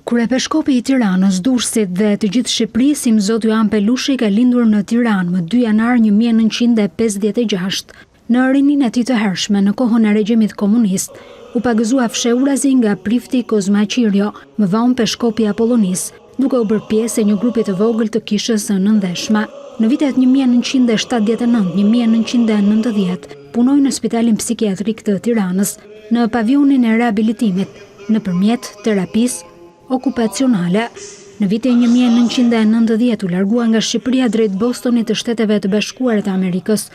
Kryepeshkopi i Tiranës, Durrësit dhe të gjithë Shqipërisë, Zoti Joan Pelushi, ka lindur në Tiranë më 2 janar 1956. Në rininë e tij të hershme në kohën e regjimit komunist, u pagëzua fshehurazi nga Prifti Kozma Qirio, më vonë Peshkopi Apollonis, duke u bërë pjesë e një grupi të vogël të kishës së Nëndeshme. Në vitet 1979-1990 punoi në Spitalin Psikiatrik të Tiranës, në pavionin e riabilitimit, nëpërmjet terapisë okupacionale. Në vitin 1990 u largua nga Shqipëria drejt Bostonit të Shteteve të Bashkuara të Amerikës,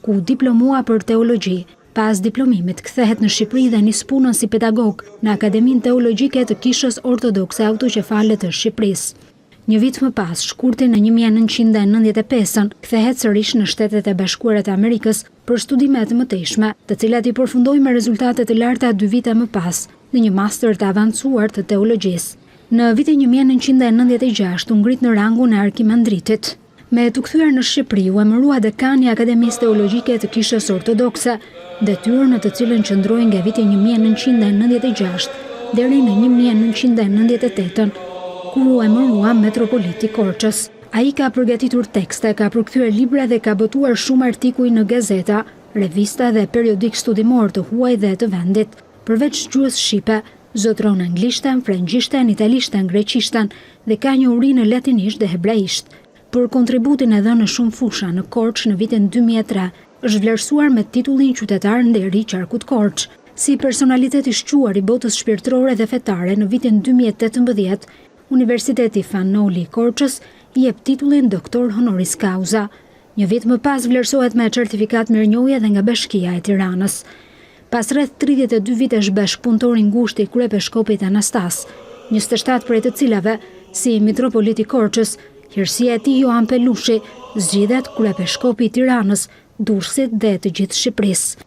ku diplomua për teologji. Pas diplomimit kthehet në Shqipëri dhe nis punën si pedagog në Akademinë Teologjike të Kishës Ortodokse Autoqefale të Shqipërisë. Një vit më pas, shkurtin në 1995, kthehet sërish në Shtetet e Bashkuara të Amerikës për studime të mëtejshme, të cilat I përfundoi me rezultate të larta 2 vite më pas, në një master të avancuar të teologjisë. Në vitin 1996 u ngrit në rangun e arkimandritit. Me të kthyer në Shqipëri u emërua dekan I Akademisë Teologjike të Kishës Ortodokse, detyrë në të cilën qëndroi nga viti 1996 deri në 1998, kur u emërua metropoliti Korçës. Ai ka përgatitur tekste, ka përkthyer libra dhe ka botuar shumë artikuj në gazeta, revista dhe periodik studimor të huaj dhe të vendit. Përveç gjuhës shqipe, zotron anglishten, frangjishten, italishten, greqishten dhe ka njohuri në latinisht dhe hebraisht. Për kontributin e dhënë në shumë fusha në Korçë në vitin 2003, është vlerësuar me titullin qytetar nderi I qarkut Korçë. Si personalitet I shquar I botës shpirtërore dhe fetare në vitin 2018, Universiteti Fanoli I Korçës I jep titullin doktor honoris causa. Një vit më pas vlerësohet me certifikat mirënjohje dhe nga Bashkia e Tiranës. Pas rreth 32 vitesh bashkëpunëtor I ngushtë I kryepeshkopit Anastas, 27 prej të cilave, si mitropolit I Korçës, hirësia e tij Joan Pelushi, zgjidhet kryepeshkopi I Tiranës, Durrësit dhe të gjithë Shqipërisë.